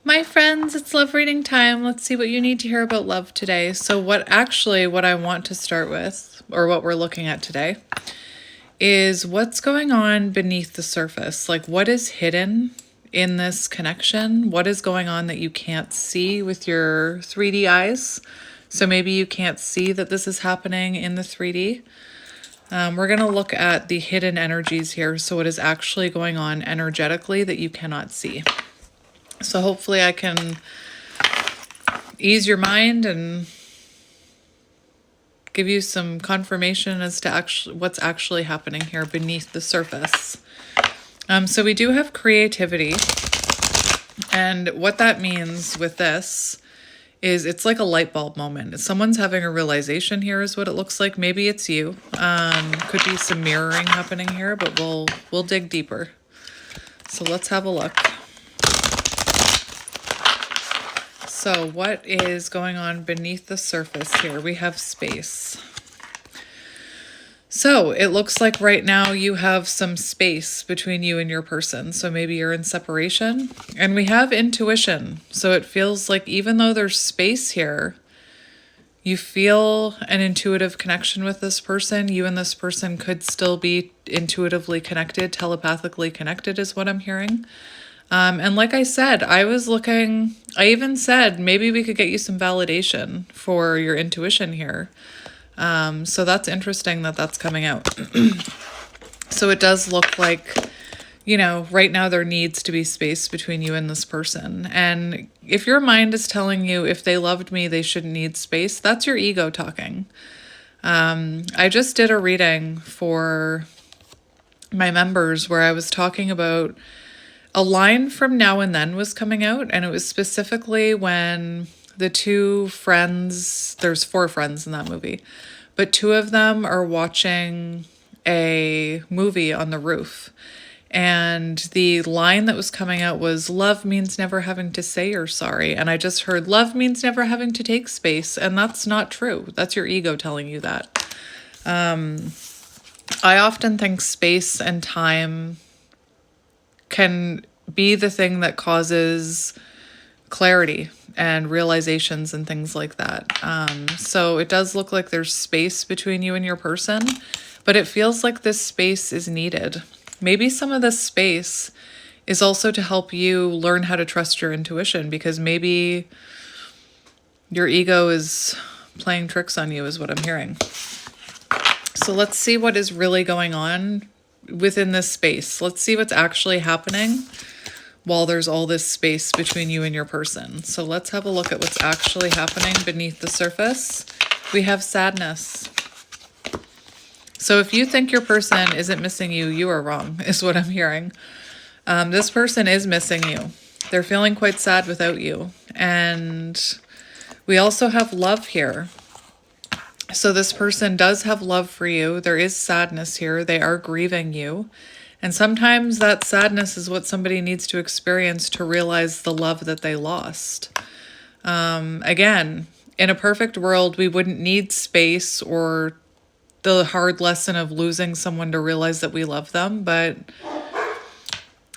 My friends, it's love reading time. Let's see what you need to hear about love today. So what I want to start with, or what we're looking at today, is what's going on beneath the surface. Like, what is hidden in this connection? What is going on that you can't see with your 3D eyes? So maybe you can't see that this is happening in the 3D. We're going to look at the hidden energies here. So what is actually going on energetically that you cannot see. So hopefully I can ease your mind and give you some confirmation as to what's actually happening here beneath the surface. So we do have creativity. And what that means with this is it's like a light bulb moment. Someone's having a realization here is what it looks like. Maybe it's you. Could be some mirroring happening here, but we'll dig deeper. So let's have a look. So what is going on beneath the surface here? We have space. So it looks like right now you have some space between you and your person. So maybe you're in separation. And we have intuition. So it feels like even though there's space here, you feel an intuitive connection with this person. You and this person could still be intuitively connected, telepathically connected is what I'm hearing. And like I said, I even said maybe we could get you some validation for your intuition here. So that's interesting that that's coming out. So it does look like, right now there needs to be space between you and this person. And if your mind is telling you if they loved me, they shouldn't need space, that's your ego talking. I just did a reading for my members where I was talking about a line from Now and Then was coming out, and it was specifically when the two friends, there's 4 friends in that movie, but 2 of them are watching a movie on the roof. And the line that was coming out was, love means never having to say you're sorry. And I just heard, love means never having to take space. And that's not true. That's your ego telling you that. I often think space and time can be the thing that causes clarity and realizations and things like that. So it does look like there's space between you and your person, but it feels like this space is needed. Maybe some of this space is also to help you learn how to trust your intuition, because maybe your ego is playing tricks on you is what I'm hearing. So let's see what is really going on within this space. Let's see what's actually happening while there's all this space between you and your person. So let's have a look at what's actually happening beneath the surface. We have sadness. So if you think your person isn't missing you, you are wrong, is what I'm hearing. This person is missing you. They're feeling quite sad without you. And we also have love here. So this person does have love for you. There is sadness here. They are grieving you. And sometimes that sadness is what somebody needs to experience to realize the love that they lost. Again, in a perfect world, we wouldn't need space or the hard lesson of losing someone to realize that we love them. But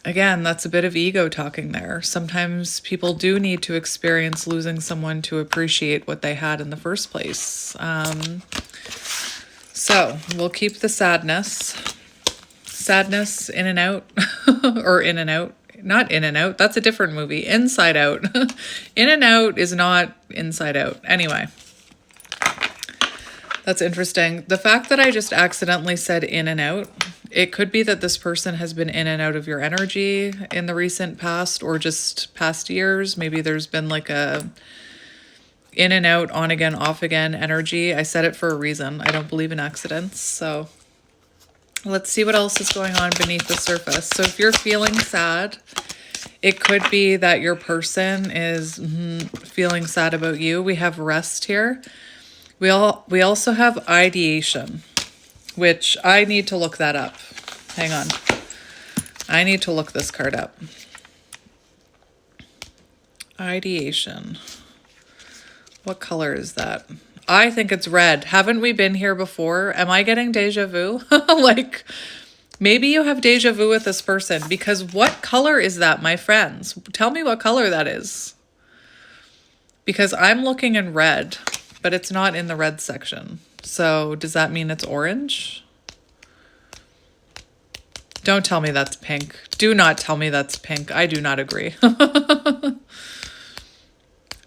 again, that's a bit of ego talking there. Sometimes people do need to experience losing someone to appreciate what they had in the first place. So we'll keep the sadness. Sadness, In and Out, or In and Out. Not In and Out, that's a different movie. Inside Out. In and Out is not Inside Out. Anyway, that's interesting. The fact that I just accidentally said in and out, it could be that this person has been in and out of your energy in the recent past or just past years. Maybe there's been like a in and out, on again, off again energy. I said it for a reason. I don't believe in accidents. So let's see what else is going on beneath the surface. So if you're feeling sad, it could be that your person is feeling sad about you. We have rest here. We also have ideation, which I need to look that up. Hang on. I need to look this card up. Ideation. What color is that? I think it's red. Haven't we been here before? Am I getting deja vu? Like, Maybe you have deja vu with this person, because what color is that, my friends? Tell me what color that is. Because I'm looking in red, but it's not in the red section. So does that mean it's orange? Don't tell me that's pink. Do not tell me that's pink. I do not agree.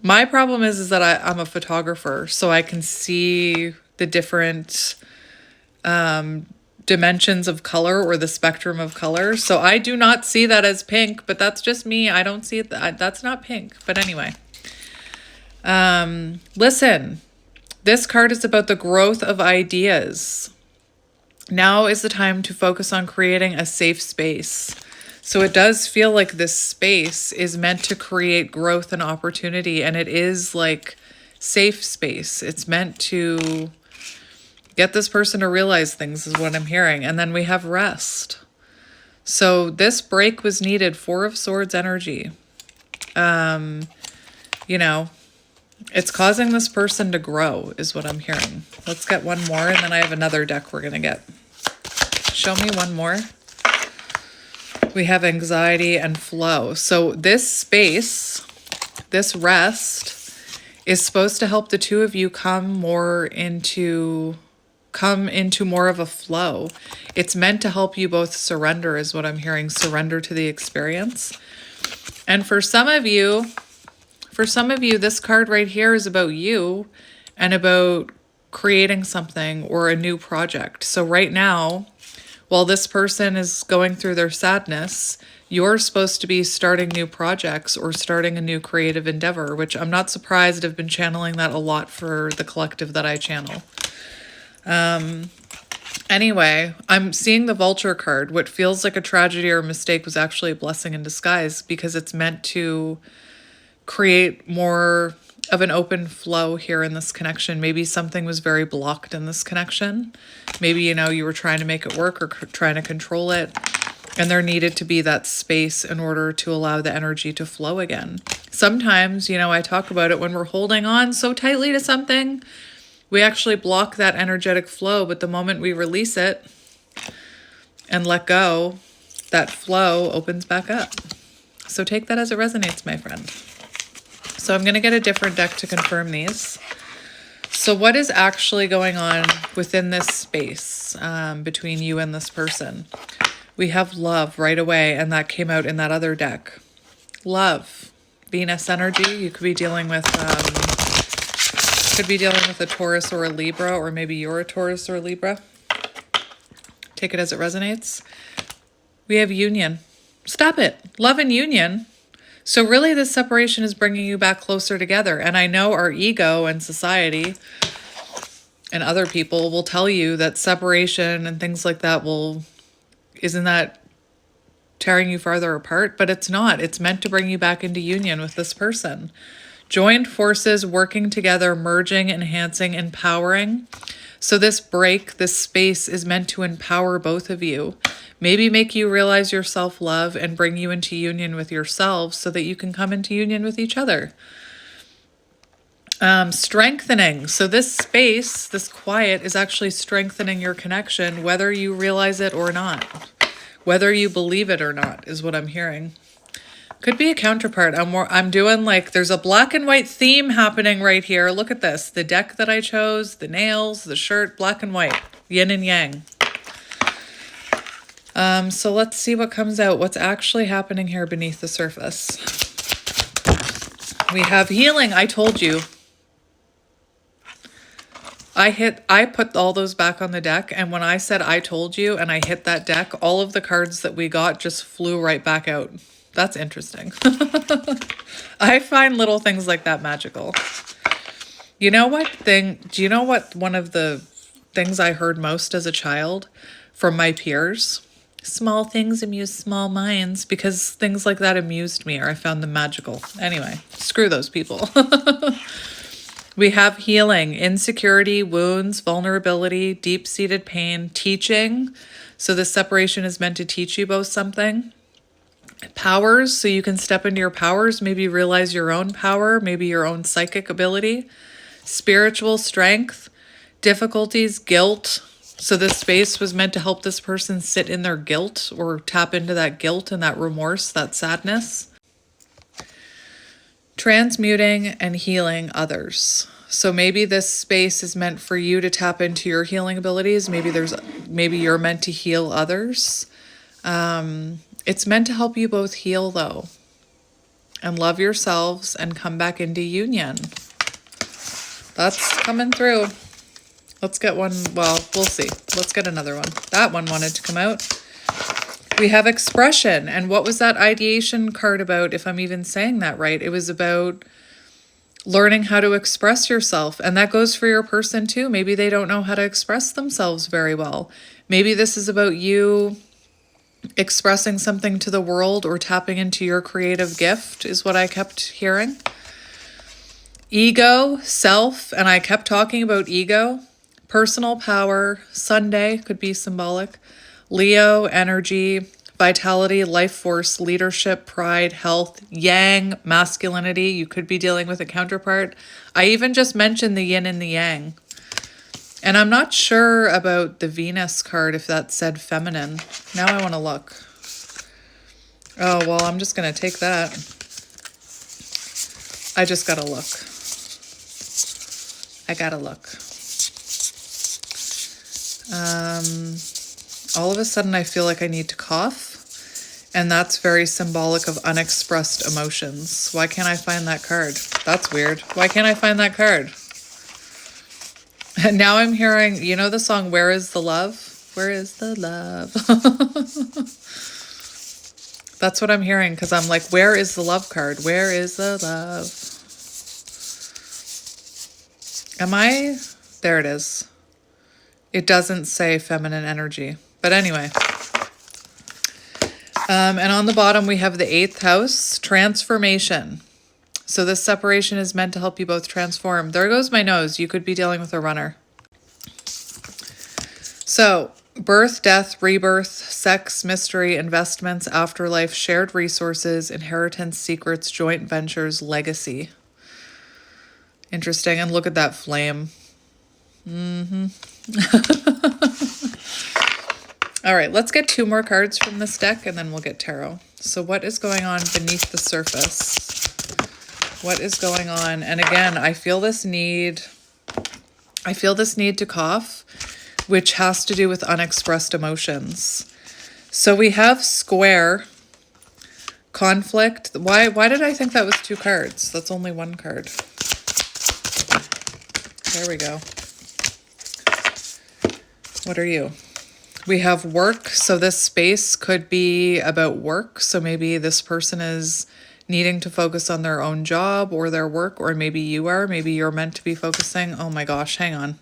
My problem is that I'm a photographer, so I can see the different dimensions of color, or the spectrum of color. So I do not see that as pink, but that's just me. I don't see it. That's not pink. But anyway. Listen, this card is about the growth of ideas. Now is the time to focus on creating a safe space. So it does feel like this space is meant to create growth and opportunity, and it is like safe space. It's meant to get this person to realize things, is what I'm hearing. And then we have rest. So this break was needed. Four of Swords energy. You know, it's causing this person to grow, is what I'm hearing. Let's get one more, and then I have another deck we're going to get. Show me one more. We have anxiety and flow. So this space, this rest, is supposed to help the two of you come into more of a flow. It's meant to help you both surrender, is what I'm hearing. Surrender to the experience. And for some of you, this card right here is about you and about creating something or a new project. So right now, while this person is going through their sadness, you're supposed to be starting new projects or starting a new creative endeavor, which I'm not surprised. I've been channeling that a lot for the collective that I channel. Anyway, I'm seeing the Vulture card. What feels like a tragedy or a mistake was actually a blessing in disguise, because it's meant to create more of an open flow here in this connection. Maybe something was very blocked in this connection. Maybe, you were trying to make it work or trying to control it, and there needed to be that space in order to allow the energy to flow again. Sometimes, I talk about it when we're holding on so tightly to something, we actually block that energetic flow, but the moment we release it and let go, that flow opens back up. So take that as it resonates, my friend. So I'm going to get a different deck to confirm these. So what is actually going on within this space between you and this person? We have love right away, and that came out in that other deck. Love, Venus energy. You could be dealing with a Taurus or a Libra, or maybe you're a Taurus or a Libra. Take it as it resonates. We have union. Stop it. Love and union. So really this separation is bringing you back closer together. And I know our ego and society and other people will tell you that separation and things like that isn't that tearing you farther apart? But it's not. It's meant to bring you back into union with this person. Joined forces, working together, merging, enhancing, empowering. So this break, this space is meant to empower both of you. Maybe make you realize your self-love and bring you into union with yourselves so that you can come into union with each other. Strengthening. So this space, this quiet, is actually strengthening your connection, whether you realize it or not. Whether you believe it or not is what I'm hearing. Could be a counterpart. I'm doing like, there's a black and white theme happening right here. Look at this. The deck that I chose, the nails, the shirt, black and white, yin and yang. So let's see what comes out. What's actually happening here beneath the surface? We have healing. I told you. I put all those back on the deck, and when I said I told you and I hit that deck, all of the cards that we got just flew right back out. That's interesting. I find little things like that magical. Do you know what one of the things I heard most as a child from my peers? Small things amuse small minds, because things like that amused me, or I found them magical. Anyway, screw those people. We have healing, insecurity, wounds, vulnerability, deep-seated pain, teaching. So this separation is meant to teach you both something. Powers, so you can step into your powers, maybe realize your own power, maybe your own psychic ability. Spiritual strength, difficulties, guilt, So this space was meant to help this person sit in their guilt or tap into that guilt and that remorse, that sadness. Transmuting and healing others. So maybe this space is meant for you to tap into your healing abilities. Maybe you're meant to heal others. It's meant to help you both heal though, and love yourselves and come back into union. That's coming through. Let's get one. Well, we'll see. Let's get another one. That one wanted to come out. We have expression. And what was that ideation card about, if I'm even saying that right? It was about learning how to express yourself. And that goes for your person too. Maybe they don't know how to express themselves very well. Maybe this is about you expressing something to the world or tapping into your creative gift is what I kept hearing. Ego, self, and I kept talking about ego. Personal power, Sunday could be symbolic. Leo, energy, vitality, life force, leadership, pride, health. Yang, masculinity. You could be dealing with a counterpart. I even just mentioned the yin and the yang. And I'm not sure about the Venus card, if that said feminine. Now I want to look. Oh, well, I'm just going to take that. I just got to look. I got to look. All of a sudden I feel like I need to cough, and that's very symbolic of unexpressed emotions. Why can't I find that card? That's weird. Why can't I find that card? And now I'm hearing, you know the song, Where is the Love? Where is the love? That's what I'm hearing, because I'm like, where is the love card? Where is the love? Am I? There it is. It doesn't say feminine energy. But anyway. And on the bottom, we have the 8th house, transformation. So this separation is meant to help you both transform. There goes my nose. You could be dealing with a runner. So birth, death, rebirth, sex, mystery, investments, afterlife, shared resources, inheritance, secrets, joint ventures, legacy. Interesting. And look at that flame. All right, let's get 2 more cards from this deck and then we'll get tarot. So what is going on beneath the surface? What is going on? And again, I feel this need to cough, which has to do with unexpressed emotions. So we have square, conflict. Why did I think that was 2 cards? That's only 1 card. There we go. What are you? We have work. So this space could be about work. So maybe this person is needing to focus on their own job or their work, or maybe you are. Maybe you're meant to be focusing. Oh my gosh, hang on.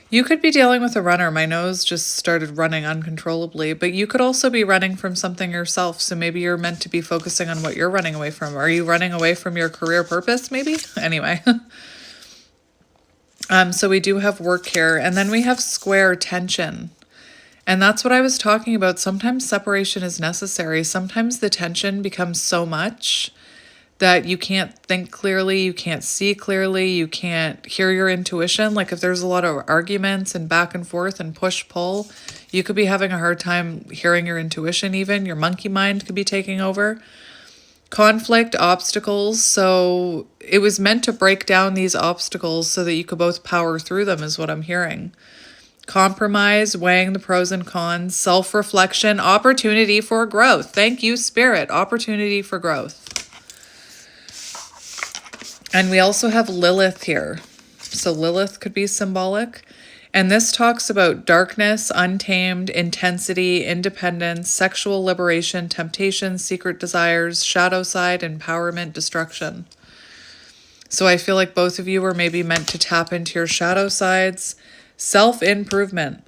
You could be dealing with a runner. My nose just started running uncontrollably, but you could also be running from something yourself. So maybe you're meant to be focusing on what you're running away from. Are you running away from your career purpose, maybe? Anyway. So we do have work here, and then we have square, tension. And that's what I was talking about. Sometimes separation is necessary. Sometimes the tension becomes so much that you can't think clearly, you can't see clearly, you can't hear your intuition. Like if there's a lot of arguments and back and forth and push-pull, you could be having a hard time hearing your intuition even. Your monkey mind could be taking over. Conflict, obstacles. So it was meant to break down these obstacles so that you could both power through them is what I'm hearing. Compromise, weighing the pros and cons, self-reflection, opportunity for growth. Thank you, Spirit. Opportunity for growth. And we also have Lilith here. So Lilith could be symbolic. And this talks about darkness, untamed, intensity, independence, sexual liberation, temptation, secret desires, shadow side, empowerment, destruction. So I feel like both of you are maybe meant to tap into your shadow sides, self-improvement,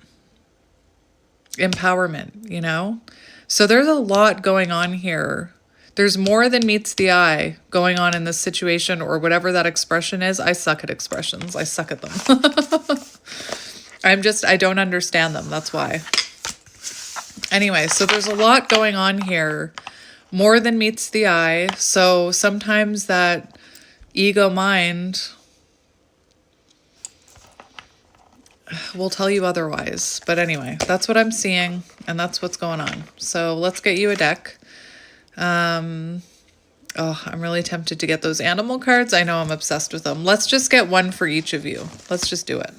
empowerment, you know? So there's a lot going on here. There's more than meets the eye going on in this situation, or whatever that expression is. I suck at expressions. I suck at them. I don't understand them. That's why. Anyway, so there's a lot going on here. More than meets the eye. So sometimes that ego mind will tell you otherwise. But anyway, that's what I'm seeing, and that's what's going on. So let's get you a deck. Oh, I'm really tempted to get those animal cards. I know I'm obsessed with them. Let's just get one for each of you. Let's just do it.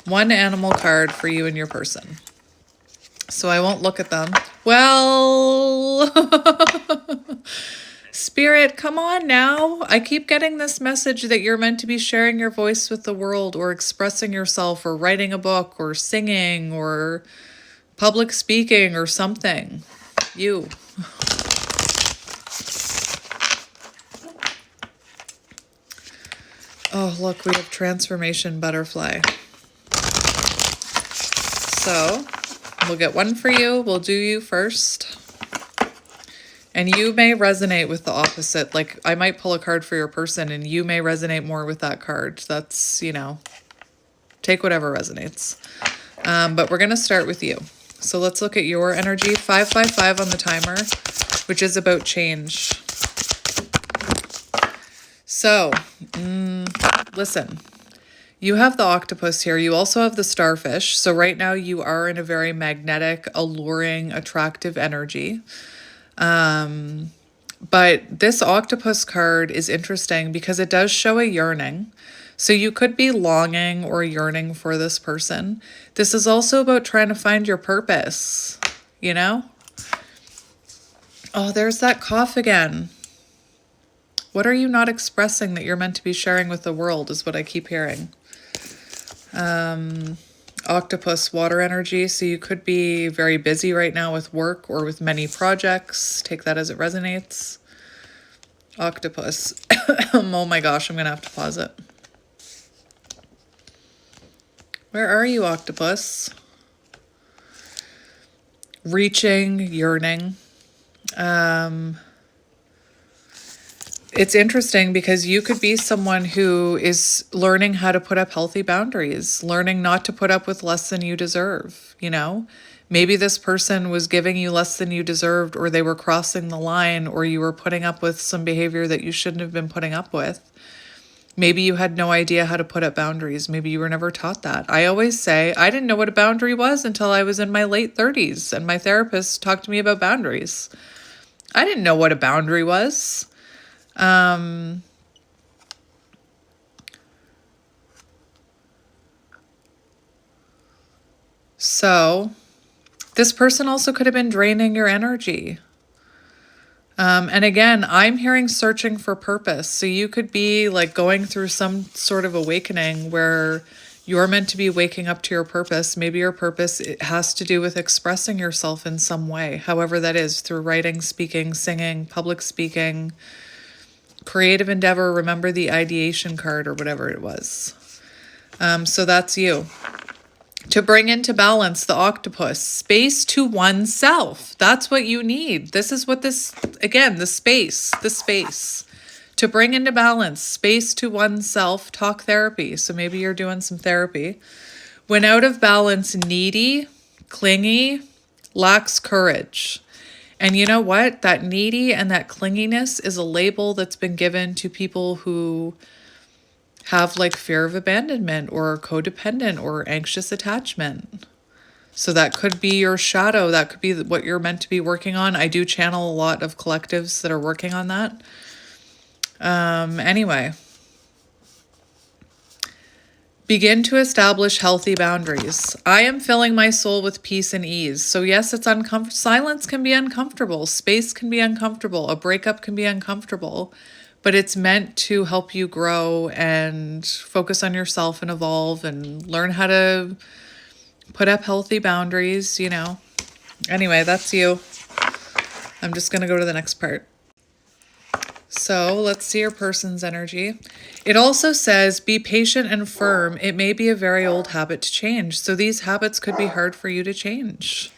One animal card for you and your person. So I won't look at them. Well, Spirit, come on now. I keep getting this message that you're meant to be sharing your voice with the world, or expressing yourself, or writing a book, or singing, or public speaking, or something. You. Oh, look, we have transformation butterfly. So we'll get one for you. We'll do you first. And you may resonate with the opposite. Like, I might pull a card for your person and you may resonate more with that card. That's, you know, take whatever resonates. But we're going to start with you. So let's look at your energy. 555 on the timer, which is about change. So, listen, you have the octopus here. You also have the starfish. So right now you are in a very magnetic, alluring, attractive energy. But this octopus card is interesting because it does show a yearning. So you could be longing or yearning for this person. This is also about trying to find your purpose, you know? Oh, there's that cough again. What are you not expressing that you're meant to be sharing with the world is what I keep hearing. Octopus, water energy. So you could be very busy right now with work or with many projects. Take that as it resonates. Octopus. Oh my gosh, I'm going to have to pause it. Where are you, octopus? Reaching, yearning. It's interesting because you could be someone who is learning how to put up healthy boundaries, learning not to put up with less than you deserve, you know? Maybe this person was giving you less than you deserved, or they were crossing the line, or you were putting up with some behavior that you shouldn't have been putting up with. Maybe you had no idea how to put up boundaries. Maybe you were never taught that. I always say, I didn't know what a boundary was until I was in my late 30s, and my therapist talked to me about boundaries. I didn't know what a boundary was. So this person also could have been draining your energy. And again, I'm hearing searching for purpose. So you could be like going through some sort of awakening where you're meant to be waking up to your purpose. Maybe your purpose, it has to do with expressing yourself in some way, however that is, through writing, speaking, singing, public speaking, creative endeavor. Remember the ideation card or whatever it was. So that's you. To bring into balance the octopus, space to oneself. That's what you need. This is what this, again, the space. To bring into balance, space to oneself, talk therapy. So maybe you're doing some therapy. When out of balance, needy, clingy, lacks courage. And you know what? That needy and that clinginess is a label that's been given to people who have like fear of abandonment or codependent or anxious attachment. So that could be your shadow. That could be what you're meant to be working on. I do channel a lot of collectives that are working on that. Anyway. Begin to establish healthy boundaries. I am filling my soul with peace and ease. So yes, it's uncomfortable. Silence can be uncomfortable. Space can be uncomfortable. A breakup can be uncomfortable. But it's meant to help you grow and focus on yourself and evolve and learn how to put up healthy boundaries, you know. Anyway, that's you. I'm just going to go to the next part. So let's see your person's energy. It also says, be patient and firm. It may be a very old habit to change. So these habits could be hard for you to change.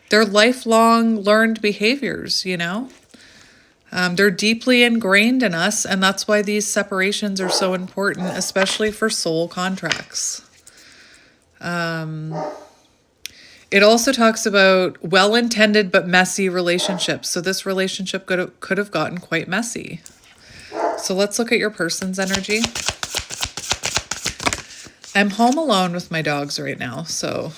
They're lifelong learned behaviors, you know. They're deeply ingrained in us, and that's why these separations are so important, especially for soul contracts. It also talks about well-intended but messy relationships. So this relationship could have gotten quite messy. So let's look at your person's energy. I'm home alone with my dogs right now, so.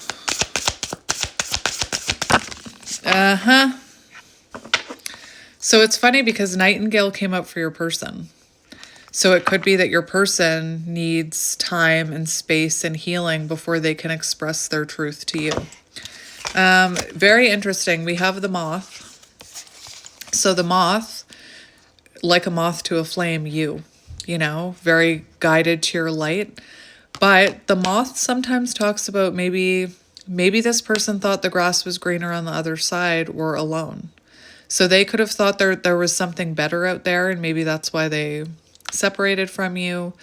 So it's funny because Nightingale came up for your person. So it could be that your person needs time and space and healing before they can express their truth to you. Very interesting. We have the moth. So the moth, like a moth to a flame, you know, very guided to your light. But the moth sometimes talks about maybe this person thought the grass was greener on the other side or alone. So they could have thought there was something better out there, and maybe that's why they separated from you.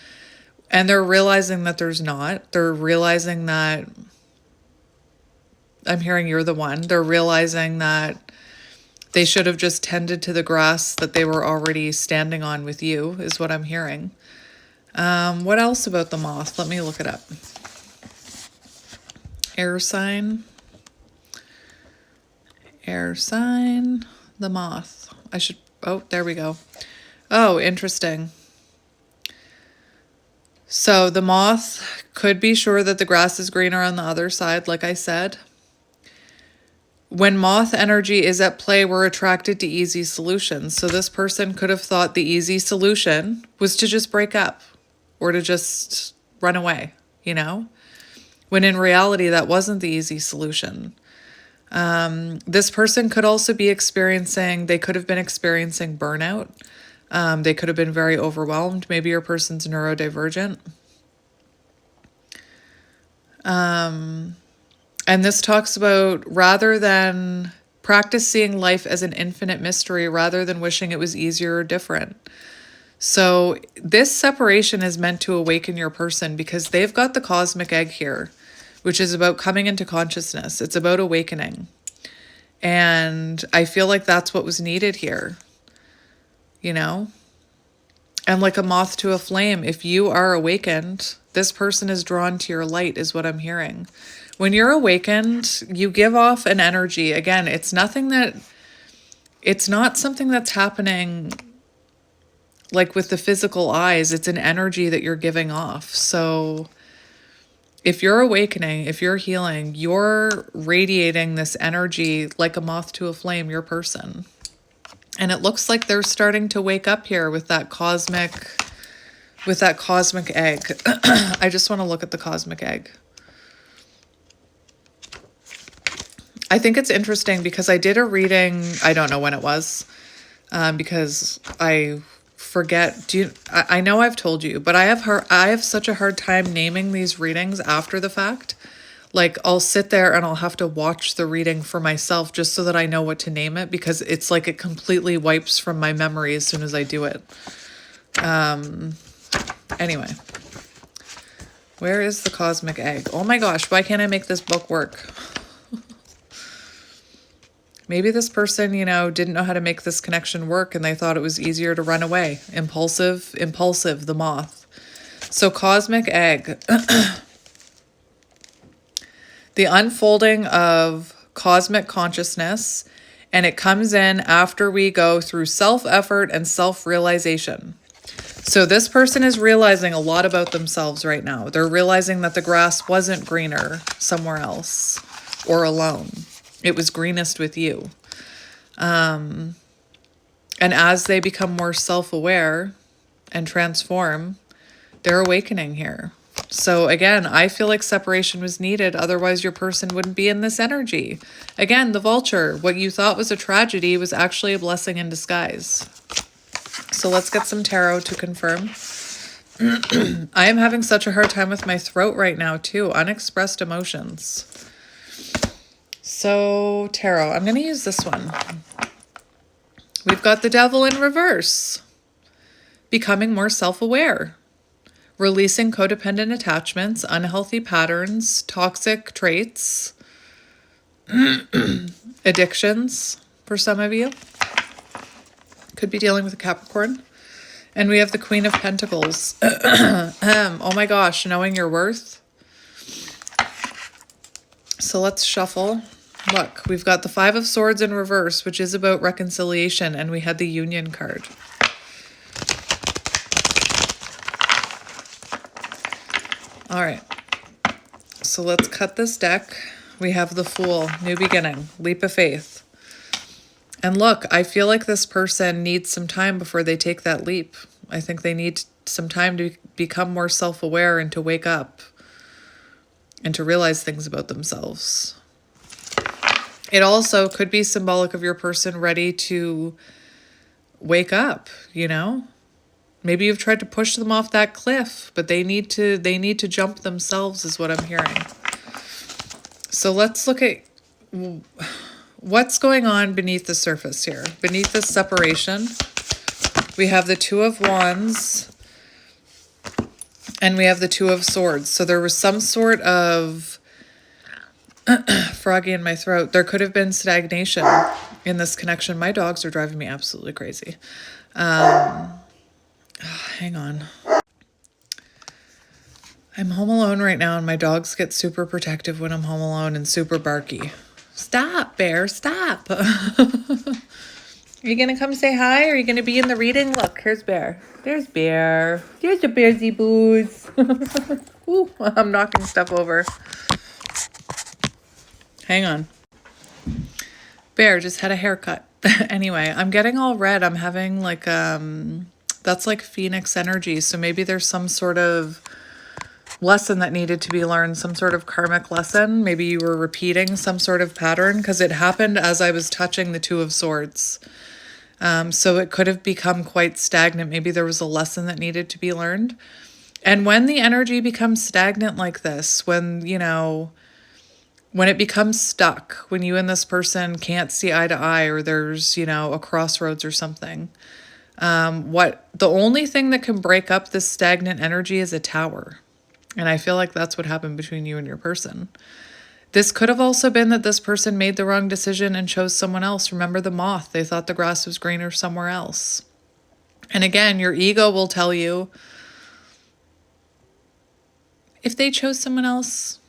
And they're realizing that there's not. They're realizing that, I'm hearing you're the one. They're realizing that they should have just tended to the grass that they were already standing on with you, is what I'm hearing. What else about the moth? Let me look it up. Air sign. Air sign. The moth. Oh, there we go. Oh, interesting. So the moth could be sure that the grass is greener on the other side, like I said. When moth energy is at play, we're attracted to easy solutions. So this person could have thought the easy solution was to just break up or to just run away, you know? When in reality, that wasn't the easy solution. This person could also be they could have been experiencing burnout. They could have been very overwhelmed. Maybe your person's neurodivergent. And this talks about, rather than practice seeing life as an infinite mystery, rather than wishing it was easier or different. So this separation is meant to awaken your person because they've got the cosmic egg here, which is about coming into consciousness. It's about awakening. And I feel like that's what was needed here, you know? And like a moth to a flame, if you are awakened, this person is drawn to your light, is what I'm hearing. When you're awakened, you give off an energy. Again, it's not something that's happening like with the physical eyes. It's an energy that you're giving off. So if you're awakening, if you're healing, you're radiating this energy like a moth to a flame, your person. And it looks like they're starting to wake up here with that cosmic egg. I just want to look at the cosmic egg. I think it's interesting because I did a reading, I don't know when it was, because I forget. I know I've told you, but I have such a hard time naming these readings after the fact. Like I'll sit there and I'll have to watch the reading for myself just so that I know what to name it, because it's like it completely wipes from my memory as soon as I do it. Anyway, where is the cosmic egg? Oh my gosh, why can't I make this book work? Maybe this person, didn't know how to make this connection work and they thought it was easier to run away. Impulsive, the moth. So cosmic egg. The unfolding of cosmic consciousness, and it comes in after we go through self-effort and self-realization. So this person is realizing a lot about themselves right now. They're realizing that the grass wasn't greener somewhere else or alone. It was greenest with you. And as they become more self-aware and transform, they're awakening here. So again, I feel like separation was needed. Otherwise, your person wouldn't be in this energy. Again, the vulture, what you thought was a tragedy was actually a blessing in disguise. So let's get some tarot to confirm. I am having such a hard time with my throat right now too. Unexpressed emotions. So tarot, I'm going to use this one. We've got the devil in reverse. Becoming more self-aware. Releasing codependent attachments, unhealthy patterns, toxic traits, addictions for some of you. Could be dealing with a Capricorn. And we have the Queen of Pentacles. Oh my gosh, knowing your worth. So let's shuffle. Look, we've got the Five of Swords in reverse, which is about reconciliation, and we had the Union card. All right, So let's cut this deck. We have the Fool, new beginning, leap of faith. And look, I feel like this person needs some time before they take that leap. I think they need some time to become more self-aware and to wake up and to realize things about themselves. It also could be symbolic of your person ready to wake up, you know? Maybe you've tried to push them off that cliff, but they need to jump themselves is what I'm hearing. So let's look at what's going on beneath the surface here. Beneath this separation, we have the Two of Wands and we have the Two of Swords. So there was some sort of froggy in my throat. There could have been stagnation in this connection. My dogs are driving me absolutely crazy. Hang on. I'm home alone right now and my dogs get super protective when I'm home alone and super barky. Stop, Bear, stop. Are you going to come say hi? Or are you going to be in the reading? Look, here's Bear. There's Bear. There's the Bearsy Boos. Ooh, I'm knocking stuff over. Hang on. Bear just had a haircut. Anyway, I'm getting all red. I'm having like, that's like Phoenix energy. So maybe there's some sort of lesson that needed to be learned, some sort of karmic lesson. Maybe you were repeating some sort of pattern because it happened as I was touching the Two of Swords. So it could have become quite stagnant. Maybe there was a lesson that needed to be learned. And when the energy becomes stagnant like this, when, you know, when it becomes stuck, when you and this person can't see eye to eye, or there's, you know, a crossroads or something, the only thing that can break up this stagnant energy is a tower. And I feel like that's what happened between you and your person. This could have also been that this person made the wrong decision and chose someone else. Remember the moth? They thought the grass was greener somewhere else. And again, your ego will tell you, if they chose someone else,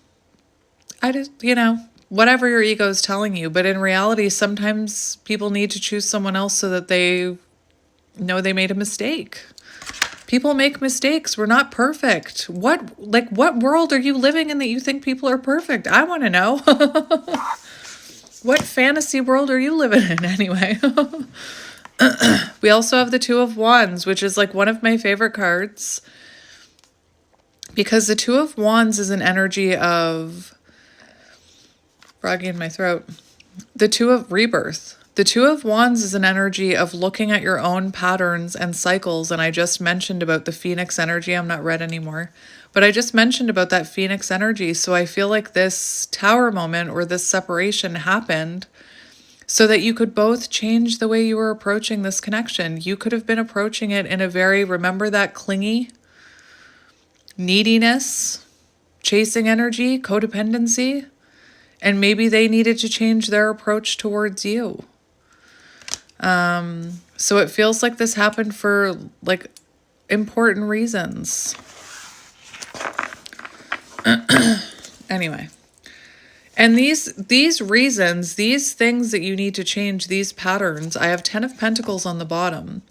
you know, whatever your ego is telling you. But in reality, sometimes people need to choose someone else so that they know they made a mistake. People make mistakes. We're not perfect. What world are you living in that you think people are perfect? I want to know. What fantasy world are you living in anyway? We also have the Two of Wands, which is like one of my favorite cards, because the Two of Wands is an energy of froggy in my throat. The Two of Rebirth. The Two of Wands is an energy of looking at your own patterns and cycles. And I just mentioned about the Phoenix energy. I'm not red anymore, but I just mentioned about that Phoenix energy. So I feel like this tower moment or this separation happened so that you could both change the way you were approaching this connection. You could have been approaching it in a very, remember that clingy, neediness, chasing energy, codependency, and maybe they needed to change their approach towards you. So it feels like this happened for like important reasons. Anyway, and these reasons, these things that you need to change, these patterns, I have 10 of Pentacles on the bottom.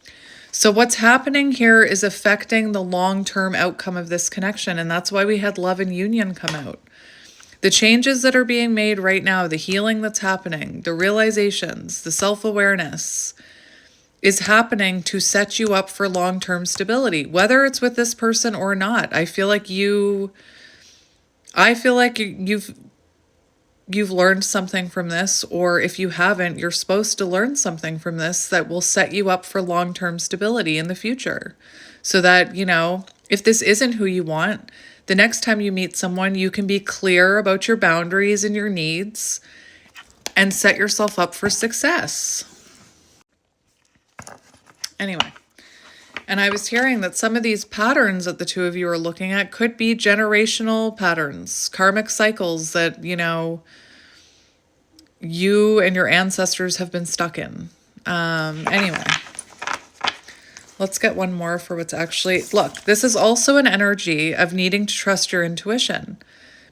So what's happening here is affecting the long-term outcome of this connection. And that's why we had love and union come out. The changes that are being made right now, the healing that's happening, the realizations, the self-awareness is happening to set you up for long-term stability, whether it's with this person or not. I feel like you've learned something from this, or if you haven't, you're supposed to learn something from this that will set you up for long-term stability in the future. So that, you know, if this isn't who you want, the next time you meet someone, you can be clear about your boundaries and your needs and set yourself up for success. Anyway, and I was hearing that some of these patterns that the two of you are looking at could be generational patterns, karmic cycles that, you know, you and your ancestors have been stuck in. Anyway. Let's get one more for what's actually... Look, this is also an energy of needing to trust your intuition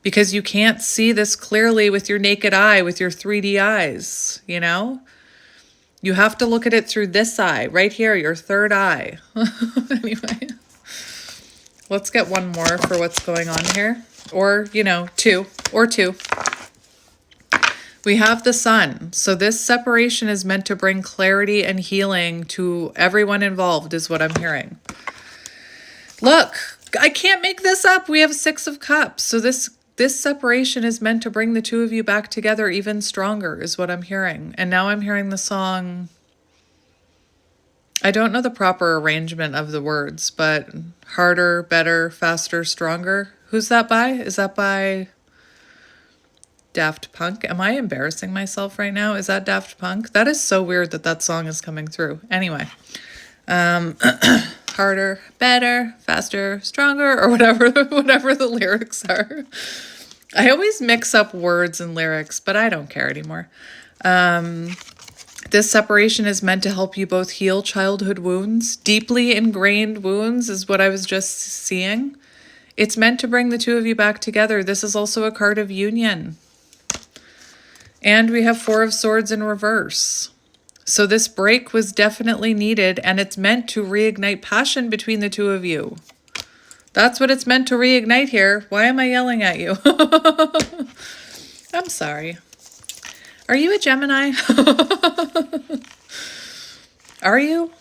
because you can't see this clearly with your naked eye, with your 3D eyes, you know? You have to look at it through this eye, right here, your third eye. Anyway, let's get one more for what's going on here. or, you know, two or two. We have the Sun. So this separation is meant to bring clarity and healing to everyone involved, is what I'm hearing. Look, I can't make this up. We have 6 of Cups. So this separation is meant to bring the two of you back together even stronger, is what I'm hearing. And now I'm hearing the song. I don't know the proper arrangement of the words, but harder, better, faster, stronger. Who's that by? Is that by Daft Punk? Am I embarrassing myself right now? Is that Daft Punk? That is so weird that that song is coming through. Anyway, harder, better, faster, stronger, or whatever the lyrics are. I always mix up words and lyrics, but I don't care anymore. This separation is meant to help you both heal childhood wounds. Deeply ingrained wounds is what I was just seeing. It's meant to bring the two of you back together. This is also a card of union. And we have 4 of Swords in reverse. So this break was definitely needed, and it's meant to reignite passion between the two of you. That's what it's meant to reignite here. Why am I yelling at you? I'm sorry. Are you a Gemini? Are you?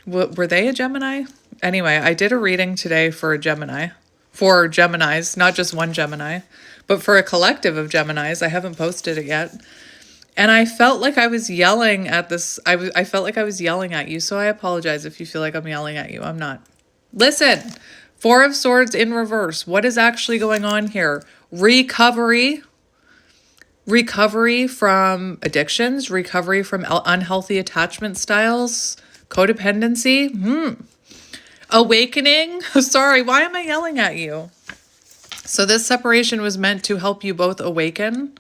Were they a Gemini? Anyway, I did a reading today for a Gemini. For Geminis, not just one Gemini, but for a collective of Geminis. I haven't posted it yet. And I felt like I was yelling at this. I felt like I was yelling at you, so I apologize if you feel like I'm yelling at you. I'm not. Listen, 4 of Swords in reverse. What is actually going on here? Recovery from addictions, recovery from unhealthy attachment styles, codependency, awakening. Sorry, why am I yelling at you? So this separation was meant to help you both awaken.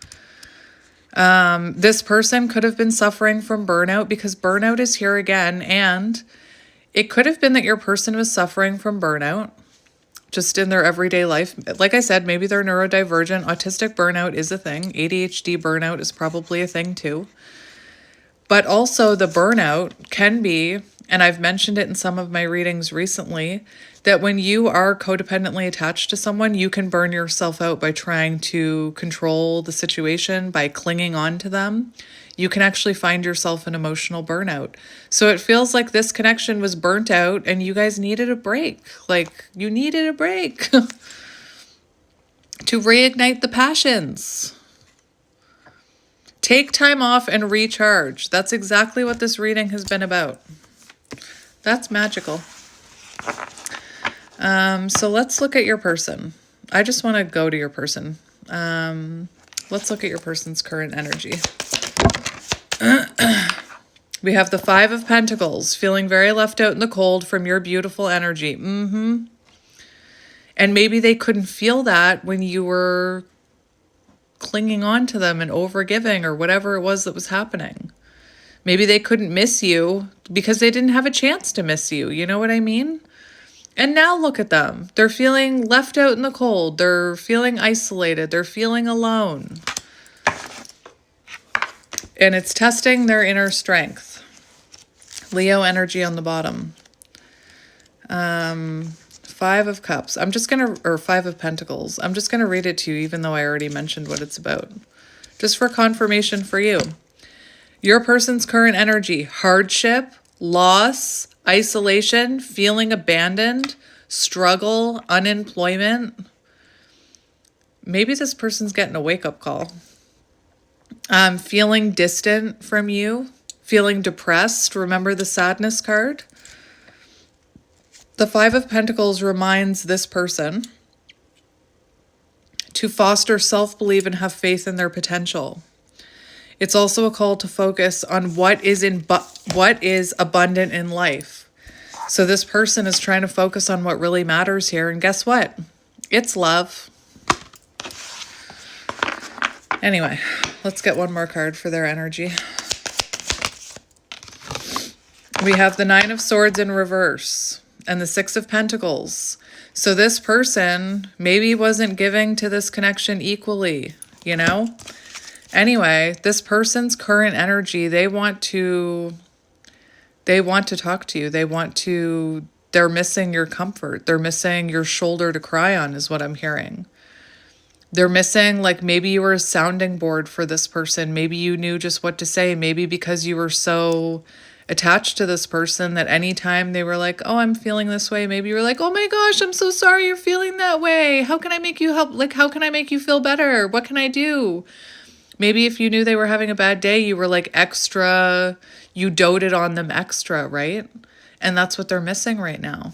This person could have been suffering from burnout, because burnout is here again, and it could have been that your person was suffering from burnout just in their everyday life. Like I said, maybe they're neurodivergent. Autistic burnout is a thing. ADHD burnout is probably a thing too. But also the burnout can be, and I've mentioned it in some of my readings recently, that when you are codependently attached to someone, you can burn yourself out by trying to control the situation, by clinging on to them. You can actually find yourself in emotional burnout. So it feels like this connection was burnt out and you guys needed a break. Like, you needed a break to reignite the passions. Take time off and recharge. That's exactly what this reading has been about. That's magical. So let's look at your person. I just want to go to your person. Let's look at your person's current energy. We have the 5 of Pentacles, feeling very left out in the cold from your beautiful energy. And maybe they couldn't feel that when you were clinging on to them and overgiving or whatever it was that was happening. Maybe they couldn't miss you because they didn't have a chance to miss you. You know what I mean? And now look at them. They're feeling left out in the cold. They're feeling isolated. They're feeling alone. And it's testing their inner strength. Leo energy on the bottom. 5 of Cups. Or 5 of Pentacles. I'm just going to read it to you, even though I already mentioned what it's about. Just for confirmation for you. Your person's current energy: hardship, loss, isolation, feeling abandoned, struggle, unemployment. Maybe this person's getting a wake-up call. Feeling distant from you, feeling depressed. Remember the sadness card? The 5 of Pentacles reminds this person to foster self-belief and have faith in their potential. It's also a call to focus on what is abundant in life. So this person is trying to focus on what really matters here. And guess what? It's love. Anyway, let's get one more card for their energy. We have the 9 of Swords in reverse and the 6 of Pentacles. So this person maybe wasn't giving to this connection equally, you know? Anyway, this person's current energy, they want to talk to you. They want to They're missing your comfort. They're missing your shoulder to cry on, is what I'm hearing. They're missing, like, maybe you were a sounding board for this person. Maybe you knew just what to say. Maybe because you were so attached to this person that anytime they were like, oh, I'm feeling this way, maybe you were like, oh my gosh, I'm so sorry you're feeling that way. How can I make you help? Like, how can I make you feel better? What can I do? Maybe if you knew they were having a bad day, you were like extra, you doted on them extra, right? And that's what they're missing right now.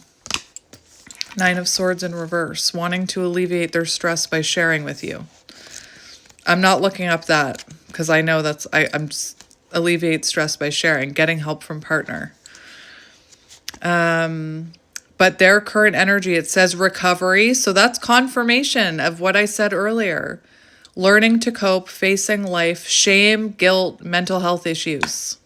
Nine of Swords in reverse, wanting to alleviate their stress by sharing with you. I'm not looking up that because I know that's, I'm just, alleviate stress by sharing, getting help from partner. But their current energy, it says recovery. So that's confirmation of what I said earlier. Learning to cope, facing life, shame, guilt, mental health issues.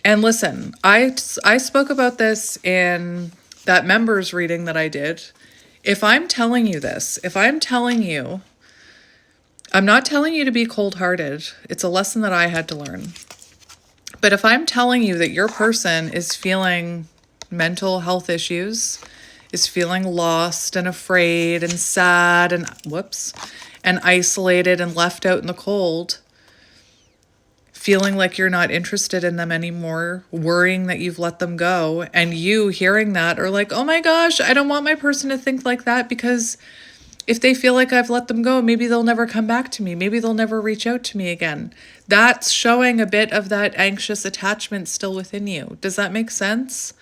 And listen, I spoke about this in that members reading that I did. If I'm telling you this, if I'm telling you, I'm not telling you to be cold-hearted. It's a lesson that I had to learn. But if I'm telling you that your person is feeling mental health issues, is feeling lost and afraid and sad and, and isolated and left out in the cold, feeling like you're not interested in them anymore, worrying that you've let them go, and you hearing that are like, oh my gosh, I don't want my person to think like that, because if they feel like I've let them go, maybe they'll never come back to me. Maybe they'll never reach out to me again. That's showing a bit of that anxious attachment still within you. Does that make sense?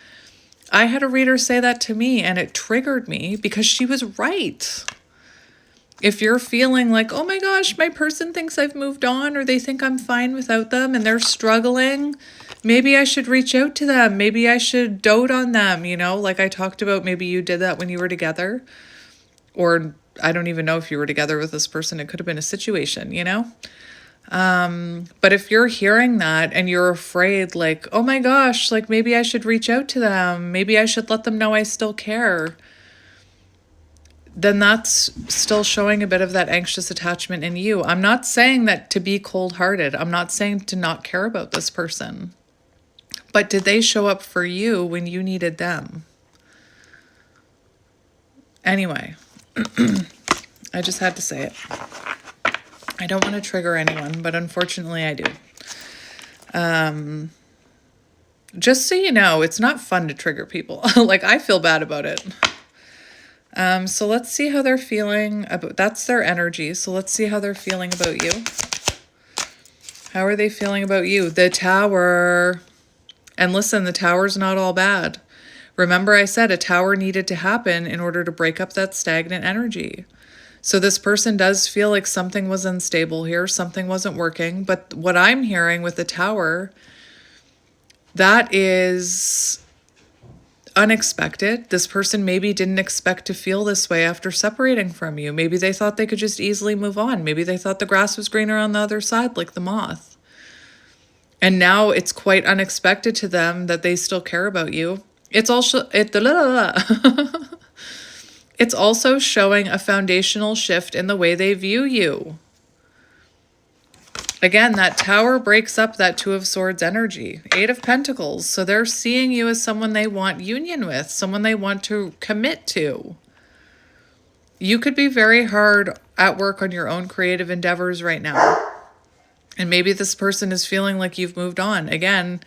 I had a reader say that to me, and it triggered me because she was right. If you're feeling like, oh my gosh, my person thinks I've moved on, or they think I'm fine without them and they're struggling, maybe I should reach out to them. Maybe I should dote on them, you know, like I talked about, maybe you did that when you were together. Or I don't even know if you were together with this person. It could have been a situation, you know? But if you're hearing that and you're afraid, like, oh my gosh, like maybe I should reach out to them. Maybe I should let them know I still care. Then that's still showing a bit of that anxious attachment in you. I'm not saying that to be cold-hearted. I'm not saying to not care about this person. But did they show up for you when you needed them? Anyway, I just had to say it. I don't want to trigger anyone, but unfortunately I do. Just so you know, it's not fun to trigger people. Like, I feel bad about it. So let's see how they're feeling about, that's their energy. So let's see how they're feeling about you. How are they feeling about you? The Tower. And listen, the Tower's not all bad. Remember I said a Tower needed to happen in order to break up that stagnant energy. So this person does feel like something was unstable here, something wasn't working. But what I'm hearing with the Tower, that is unexpected. This person maybe didn't expect to feel this way after separating from you. Maybe they thought they could just easily move on. Maybe they thought the grass was greener on the other side, like the moth. And now it's quite unexpected to them that they still care about you. It's also it's also showing a foundational shift in the way they view you. Again, that Tower breaks up that Two of Swords energy. Eight of Pentacles. So they're seeing you as someone they want union with, someone they want to commit to. You could be very hard at work on your own creative endeavors right now. And maybe this person is feeling like you've moved on. Again,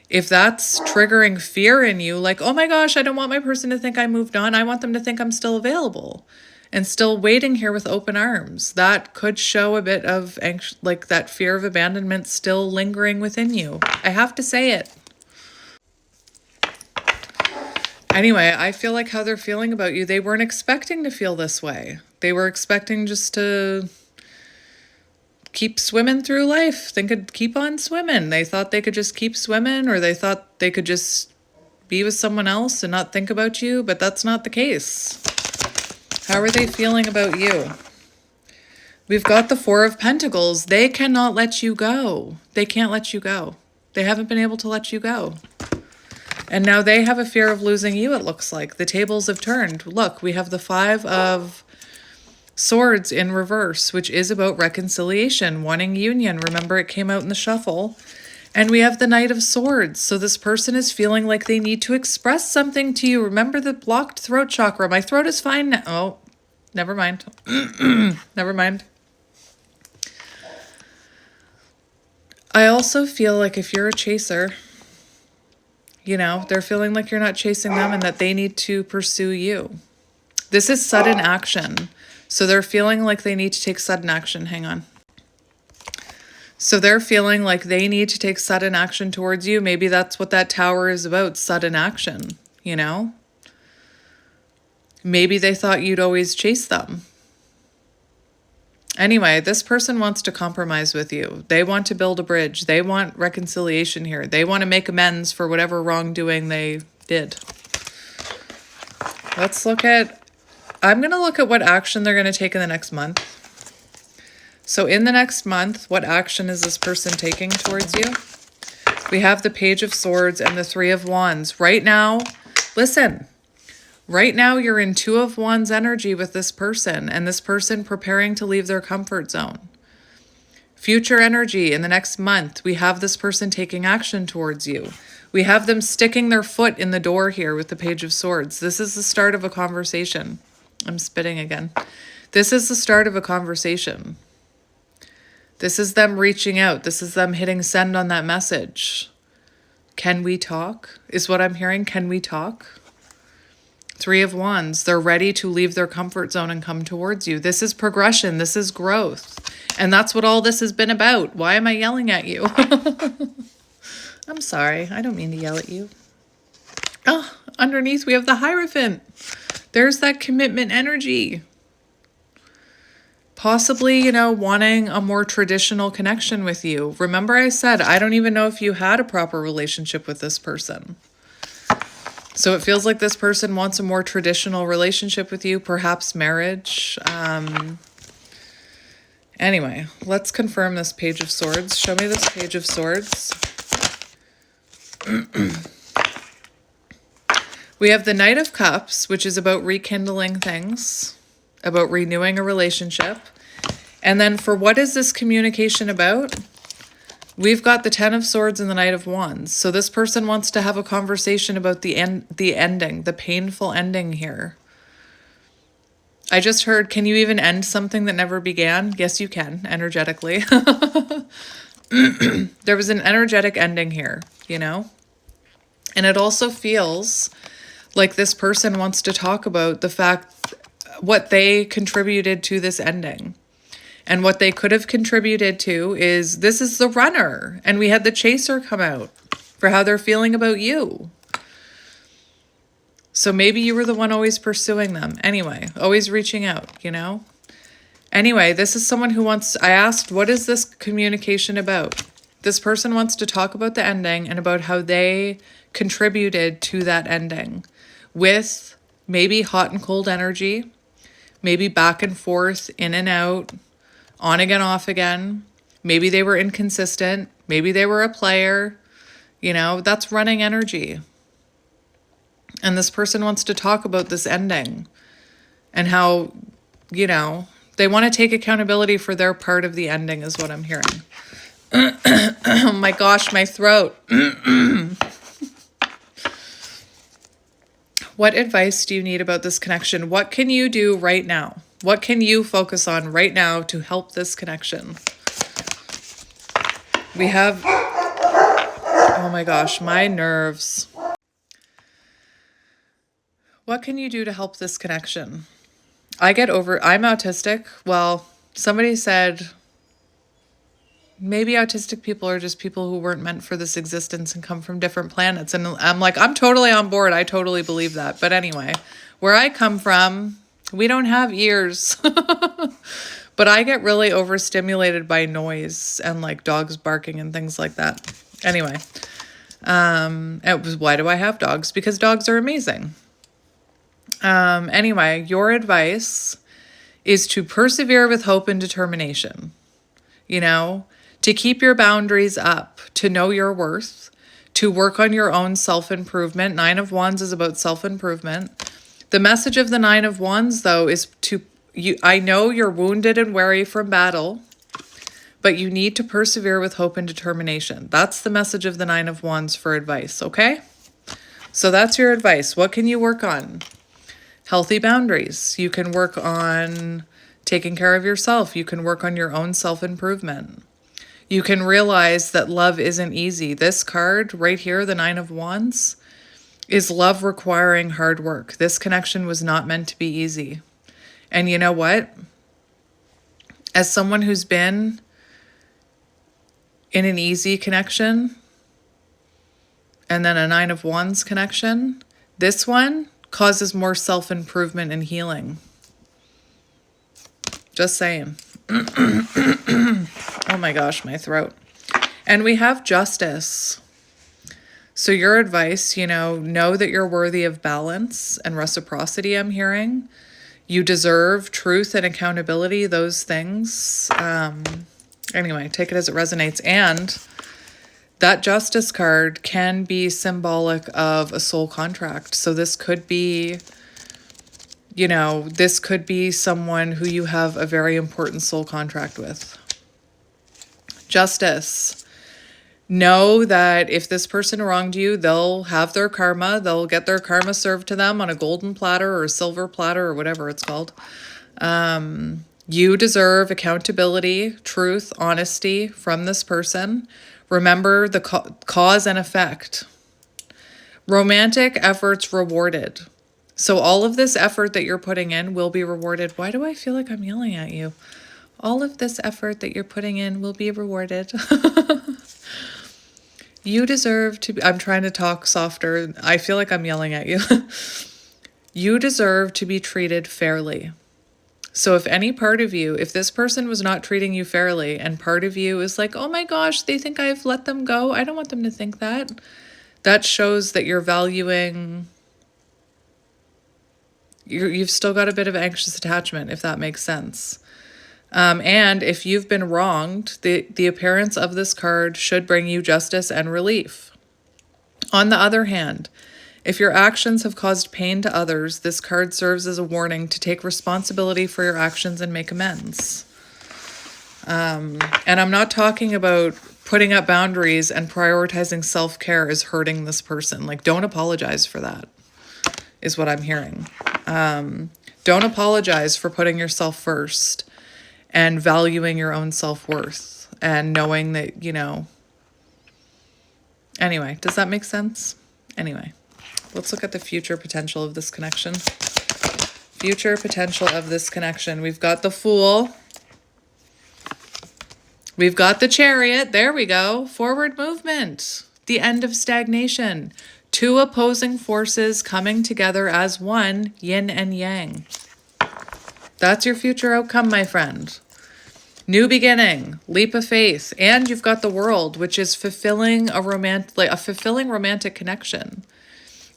if that's triggering fear in you, like, oh my gosh, I don't want my person to think I moved on. I want them to think I'm still available and still waiting here with open arms. That could show a bit of like that fear of abandonment still lingering within you. I have to say it. Anyway, I feel like how they're feeling about you, they weren't expecting to feel this way. They were expecting just to keep swimming through life. They could keep on swimming. They thought they could just keep swimming, or they thought they could just be with someone else and not think about you, but that's not the case. How are they feeling about you? We've got the Four of Pentacles. They cannot let you go. They can't let you go. They haven't been able to let you go. And now they have a fear of losing you, it looks like. The tables have turned. Look, we have the Five of Swords in reverse, which is about reconciliation, wanting union. Remember, it came out in the shuffle. And we have the Knight of Swords. So this person is feeling like they need to express something to you. Remember the blocked throat chakra. My throat is fine now. Oh, never mind. Never mind. I also feel like if you're a chaser, you know, they're feeling like you're not chasing them and that they need to pursue you. This is sudden action. So they're feeling like they need to take sudden action. Hang on. So they're feeling like they need to take sudden action towards you. Maybe that's what that tower is about, sudden action, you know? Maybe they thought you'd always chase them. Anyway, this person wants to compromise with you. They want to build a bridge. They want reconciliation here. They want to make amends for whatever wrongdoing they did. Let's look at, I'm going to look at what action they're going to take in the next month. So in the next month, what action is this person taking towards you? We have the Page of Swords and the Three of Wands. Right now, listen, right now you're in Two of Wands energy with this person, and this person preparing to leave their comfort zone. Future energy in the next month, we have this person taking action towards you. We have them sticking their foot in the door here with the Page of Swords. This is the start of a conversation. I'm spitting again. This is the start of a conversation. This is them reaching out. This is them hitting send on that message. Can we talk? Is what I'm hearing. Can we talk? Three of Wands. They're ready to leave their comfort zone and come towards you. This is progression. This is growth. And that's what all this has been about. Why am I yelling at you? I'm sorry. I don't mean to yell at you. Oh, underneath we have the Hierophant. There's that commitment energy. Possibly, you know, wanting a more traditional connection with you. Remember I said, I don't even know if you had a proper relationship with this person. So it feels like this person wants a more traditional relationship with you, perhaps marriage. Anyway, let's confirm this Page of Swords. Show me this Page of Swords. We have the Knight of Cups, which is about rekindling things, about renewing a relationship. And then for what is this communication about? We've got the Ten of Swords and the Knight of Wands. So this person wants to have a conversation about the ending, the painful ending here. I just heard, can you even end something that never began? Yes, you can, energetically. There was an energetic ending here, you know? And it also feels like this person wants to talk about the fact what they contributed to this ending. And what they could have contributed to is, this is the Runner. And we had the Chaser come out for how they're feeling about you. So maybe you were the one always pursuing them. Anyway, always reaching out, you know? Anyway, this is someone who wants, I asked, what is this communication about? This person wants to talk about the ending and about how they contributed to that ending with maybe hot and cold energy, maybe back and forth, in and out, on again, off again. Maybe they were inconsistent. Maybe they were a player. You know, that's running energy. And this person wants to talk about this ending and how, you know, they want to take accountability for their part of the ending is what I'm hearing. Oh my gosh, my throat. What advice do you need about this connection? What can you do right now? What can you focus on right now to help this connection? We have, oh my gosh, my nerves. What can you do to help this connection? I'm autistic. Well, somebody said maybe autistic people are just people who weren't meant for this existence and come from different planets. And I'm like, I'm totally on board. I totally believe that. But anyway, where I come from, we don't have ears. But I get really overstimulated by noise and like dogs barking and things like that. Anyway, it was, why do I have dogs? Because dogs are amazing. Anyway, your advice is to persevere with hope and determination, you know, to keep your boundaries up, to know your worth, to work on your own self-improvement. Nine of Wands is about self-improvement. The message of the Nine of Wands, though, is I know you're wounded and weary from battle, but you need to persevere with hope and determination. That's the message of the Nine of Wands for advice, okay? So that's your advice. What can you work on? Healthy boundaries. You can work on taking care of yourself. You can work on your own self-improvement. You can realize that love isn't easy. This card right here, the Nine of Wands, is love requiring hard work. This connection was not meant to be easy. And you know what? As someone who's been in an easy connection and then a Nine of Wands connection, this one causes more self-improvement and healing. Just saying. Oh my gosh, my throat. And we have justice. So your advice, know that you're worthy of balance and reciprocity, I'm hearing. You deserve truth and accountability, those things. Anyway, take it as it resonates. And that justice card can be symbolic of a soul contract. So this could be, this could be someone who you have a very important soul contract with. Justice. Know that if this person wronged you, they'll have their karma. They'll get their karma served to them on a golden platter or a silver platter or whatever it's called. You deserve accountability, truth, honesty from this person. Remember the cause and effect. Romantic efforts rewarded. So all of this effort that you're putting in will be rewarded. Why do I feel like I'm yelling at you? All of this effort that you're putting in will be rewarded. You deserve to be, I'm trying to talk softer. I feel like I'm yelling at you. You deserve to be treated fairly. So if any part of you, if this person was not treating you fairly and part of you is like, oh my gosh, they think I've let them go. I don't want them to think that. That shows that you're valuing, you've still got a bit of anxious attachment, if that makes sense. And if you've been wronged, the appearance of this card should bring you justice and relief. On the other hand, if your actions have caused pain to others, this card serves as a warning to take responsibility for your actions and make amends. And I'm not talking about putting up boundaries and prioritizing self-care is hurting this person. Like, don't apologize for that, is what I'm hearing. Don't apologize for putting yourself first and valuing your own self-worth and knowing that, Anyway, does that make sense? Anyway, let's look at the future potential of this connection. Future potential of this connection. We've got the Fool. We've got the Chariot. There we go. Forward movement. The end of stagnation. Two opposing forces coming together as one, yin and yang. That's your future outcome, my friend. New beginning, leap of faith, and you've got the World, which is fulfilling a fulfilling romantic connection.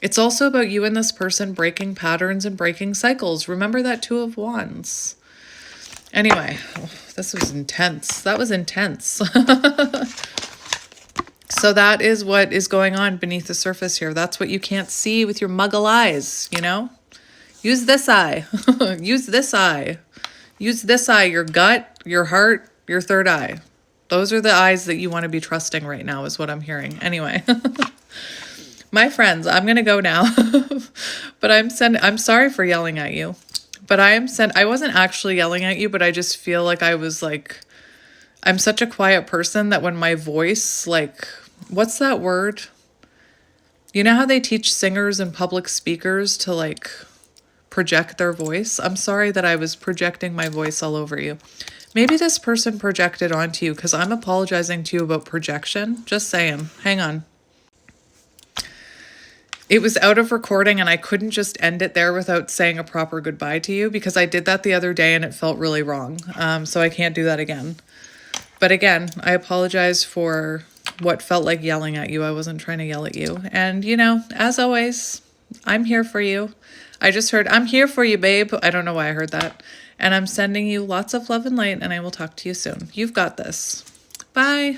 It's also about you and this person breaking patterns and breaking cycles. Remember that Two of Wands. Anyway, this was intense. That was intense. So that is what is going on beneath the surface here. That's what you can't see with your muggle eyes, Use this eye. Use this eye. Use this eye, your gut, your heart, your third eye. Those are the eyes that you want to be trusting right now is what I'm hearing. Anyway, my friends, I'm going to go now. But I'm sorry for yelling at you. But I wasn't actually yelling at you, but I just feel like I'm such a quiet person that when my voice, what's that word? You know how they teach singers and public speakers to project their voice? I'm sorry that I was projecting my voice all over you. Maybe this person projected onto you because I'm apologizing to you about projection. Just saying. Hang on. It was out of recording and I couldn't just end it there without saying a proper goodbye to you because I did that the other day and it felt really wrong. So I can't do that again. But again, I apologize for what felt like yelling at you. I wasn't trying to yell at you. And, as always, I'm here for you. I just heard, I'm here for you, babe. I don't know why I heard that. And I'm sending you lots of love and light, and I will talk to you soon. You've got this. Bye.